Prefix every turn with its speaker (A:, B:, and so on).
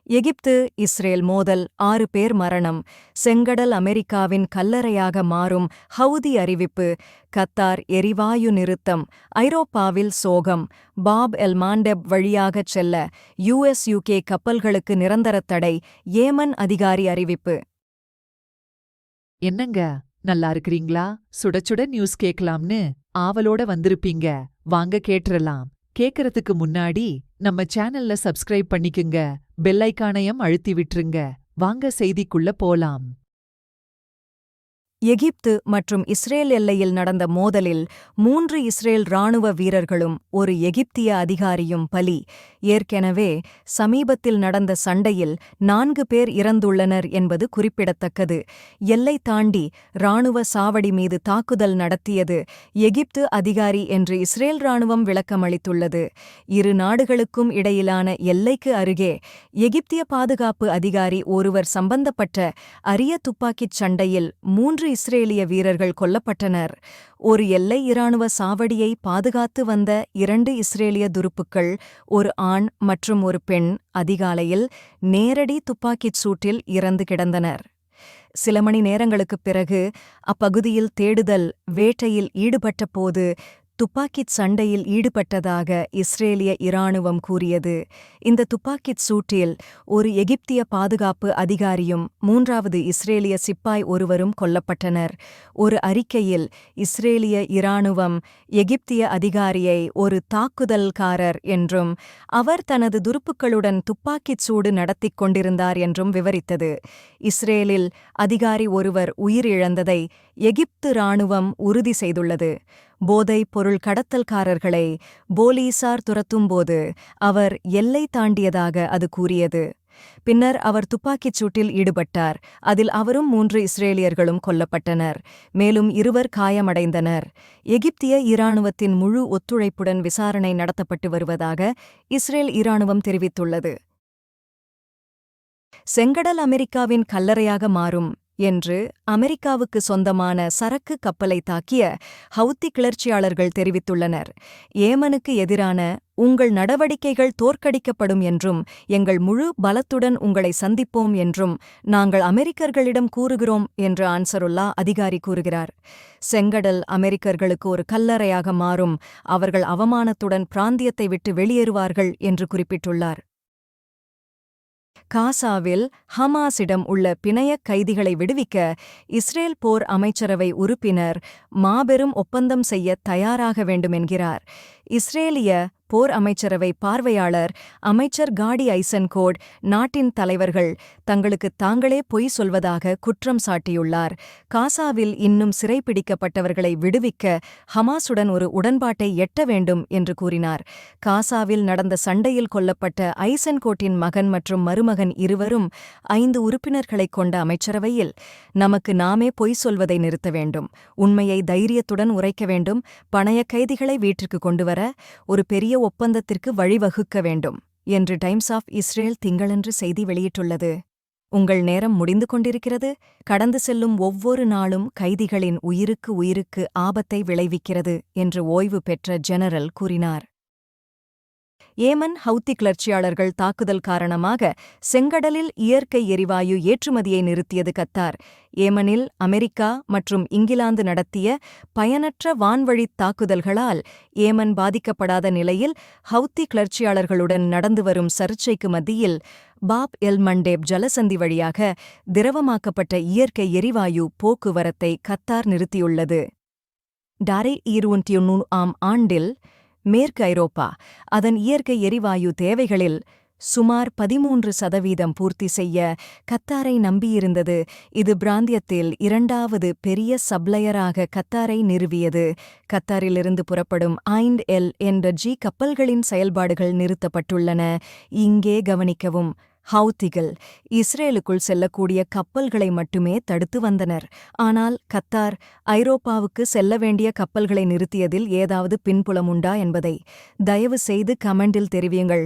A: எகிப்து Israel மோதல் 6 பேர் மரணம். செங்கடல் அமெரிக்காவின் கல்லறையாக மாறும். ஹவுதி அறிவிப்பு. கத்தார் எரிவாயு நிறுத்தம். ஐரோப்பாவில் சோகம். பாப் எல் மாண்டெப் வழியாகச் செல்ல US-UK கப்பல்களுக்கு நிரந்தர தடை. ஏமன் அதிகாரி அறிவிப்பு.
B: என்னங்க, நல்லா இருக்கிறீங்களா? சுட சுட நியூஸ் கேட்கலாம்னு ஆவலோட வந்திருப்பீங்க. வாங்க கேட்டுறலாம். கேக்கறதுக்கு முன்னாடி நம்ம சேனல்ல சப்ஸ்கிரைப் பண்ணிக்குங்க, பெல் ஐகானையும் அழுத்தி விட்டுருங்க. வாங்க செய்திக்குள்ள போலாம்.
A: எகிப்து மற்றும் இஸ்ரேல் எல்லையில் நடந்த மோதலில் 3 இஸ்ரேல் இராணுவ வீரர்களும் ஒரு எகிப்திய அதிகாரியும் பலி. ஏற்கெனவே சமீபத்தில் நடந்த சண்டையில் 4 பேர் இறந்துள்ளனர் என்பது குறிப்பிடத்தக்கது. எல்லை தாண்டி இராணுவ சாவடி மீது தாக்குதல் நடத்தியது எகிப்து அதிகாரி என்று இஸ்ரேல் இராணுவம் விளக்கமளித்துள்ளது. இரு நாடுகளுக்கும் இடையிலான எல்லைக்கு அருகே எகிப்திய பாதுகாப்பு அதிகாரி ஒருவர் சம்பந்தப்பட்ட அரிய துப்பாக்கிச் சண்டையில் 3 இஸ்ரேலிய வீரர்கள் கொல்லப்பட்டனர். ஒரு எல்லை இராணுவ சாவடியை பாதுகாத்து வந்த 2 இஸ்ரேலிய துருப்புக்கள், ஒரு ஆண் மற்றும் ஒரு பெண், அதிகாலையில் நேரடி துப்பாக்கிச் சூட்டில் இறந்து கிடந்தனர். சில மணி நேரங்களுக்குப் பிறகு அப்பகுதியில் தேடுதல் வேட்டையில் ஈடுபட்டபோது துப்பாக்கிச் சண்டையில் ஈடுபட்டதாக இஸ்ரேலிய இராணுவம் கூறியது. இந்த துப்பாக்கிச் சூட்டில் ஒரு எகிப்திய பாதுகாப்பு அதிகாரியும் 3வது இஸ்ரேலிய சிப்பாய் ஒருவரும் கொல்லப்பட்டனர். ஒரு அறிக்கையில் இஸ்ரேலிய இராணுவம் எகிப்திய அதிகாரியை ஒரு தாக்குதல்காரர் என்றும் அவர் தனது துருப்புக்களுடன் துப்பாக்கிச் சூடு நடத்திக் கொண்டிருந்தார் என்றும் விவரித்தது. இஸ்ரேலில் அதிகாரி ஒருவர் உயிரிழந்ததை எகிப்து இராணுவம் உறுதி செய்துள்ளது. போதைப் பொருள் கடத்தல்காரர்களை போலீசார் துரத்தும்போது அவர் எல்லை தாண்டியதாக அது கூறியது. பின்னர் அவர் துப்பாக்கிச் சூட்டில் ஈடுபட்டார். அதில் அவரும் 3 இஸ்ரேலியர்களும் கொல்லப்பட்டனர். மேலும் 2 காயமடைந்தனர். எகிப்திய இராணுவத்தின் முழு ஒத்துழைப்புடன் விசாரணை நடத்தப்பட்டு வருவதாக இஸ்ரேல் இராணுவம் தெரிவித்துள்ளது. செங்கடல் அமெரிக்காவின் கல்லறையாக மாறும் என்று அமெரிக்காவுக்கு சொந்தமான சரக்கு கப்பலை தாக்கிய ஹவுத்தி கிளர்ச்சியாளர்கள் தெரிவித்துள்ளனர். ஏமனுக்கு எதிரான உங்கள் நடவடிக்கைகள் தோற்கடிக்கப்படும் என்றும் எங்கள் முழு பலத்துடன் உங்களை சந்திப்போம் என்றும் நாங்கள் அமெரிக்கர்களிடம் கூறுகிறோம் என்று அன்சருல்லா அதிகாரி கூறுகிறார். செங்கடல் அமெரிக்கர்களுக்கு ஒரு கல்லறையாக மாறும், அவர்கள் அவமானத்துடன் பிராந்தியத்தை விட்டு வெளியேறுவார்கள் என்று குறிப்பிட்டுள்ளார். காசாவில் ஹமாஸிடம் உள்ள பிணையக் கைதிகளை விடுவிக்க இஸ்ரேல் போர் அமைச்சரவை உறுப்பினர் மாபெரும் ஒப்பந்தம் செய்ய தயாராக வேண்டுமென்கிறார். இஸ்ரேலிய போர் அமைச்சரவை பார்வையாளர் அமைச்சர் காடி ஐசன்கோட் நாட்டின் தலைவர்கள் தங்களுக்கு தாங்களே பொய் சொல்வதாக குற்றம் சாட்டியுள்ளார். காசாவில் இன்னும் சிறைப்பிடிக்கப்பட்டவர்களை விடுவிக்க ஹமாஸுடன் ஒரு உடன்பாட்டை எட்ட வேண்டும் என்று கூறினார். காசாவில் நடந்த சண்டையில் கொல்லப்பட்ட ஐசன்கோட்டின் மகன் மற்றும் மருமகன் இருவரும் 5 உறுப்பினர்களைக் கொண்ட அமைச்சரவையில் நமக்கு நாமே பொய் சொல்வதை நிறுத்த வேண்டும், உண்மையை தைரியத்துடன் உரைக்க வேண்டும், பணைய கைதிகளை வீட்டிற்கு கொண்டுவர ஒரு பெரிய ஒப்பந்தத்திற்கு வழிவகுக்க வேண்டும் என்று டைம்ஸ் ஆஃப் இஸ்ரேல் திங்களன்று செய்தி வெளியிட்டுள்ளது. உங்கள் நேரம் முடிந்து கொண்டிருக்கிறது. கடந்து செல்லும் ஒவ்வொரு நாளும் கைதிகளின் உயிருக்கு ஆபத்தை விளைவிக்கிறது என்று ஓய்வு பெற்ற ஜெனரல் கூறினார். ஏமன் ஹவுத்தி கிளர்ச்சியாளர்கள் தாக்குதல் காரணமாக செங்கடலில் இயற்கை எரிவாயு ஏற்றுமதியை நிறுத்தியது கத்தார். ஏமனில் அமெரிக்கா மற்றும் இங்கிலாந்து நடத்திய பயனற்ற வான்வழித் தாக்குதல்களால் ஏமன் பாதிக்கப்படாத நிலையில் ஹவுத்தி கிளர்ச்சியாளர்களுடன் நடந்து வரும் சர்ச்சைக்கு மத்தியில் பாப் எல் மண்டேப் ஜலசந்தி வழியாக திரவமாக்கப்பட்ட இயற்கை எரிவாயு போக்குவரத்தை கத்தார் நிறுத்தியுள்ளது. 2021ஆம் ஆண்டில் மேற்கு ஐரோப்பா அதன் இயற்கை எரிவாயு தேவைகளில் சுமார் 13% பூர்த்தி செய்ய கத்தாரை நம்பியிருந்தது. இது பிராந்தியத்தில் 2வது பெரிய சப்ளையராக கத்தாரை நிறுவியது. கத்தாரிலிருந்து புறப்படும் LNG கப்பல்களின் செயல்பாடுகள் நிறுத்தப்பட்டுள்ளன. இங்கே கவனிக்கவும், ஹவுத்திகள் இஸ்ரேலுக்குள் செல்லக்கூடிய கப்பல்களை மட்டுமே தடுத்து வந்தனர். ஆனால் கத்தார் ஐரோப்பாவுக்கு செல்ல வேண்டிய கப்பல்களை நிறுத்தியதில் ஏதாவது பின்புலம் உண்டா என்பதை தயவு செய்து கமெண்டில் தெரிவியுங்கள்.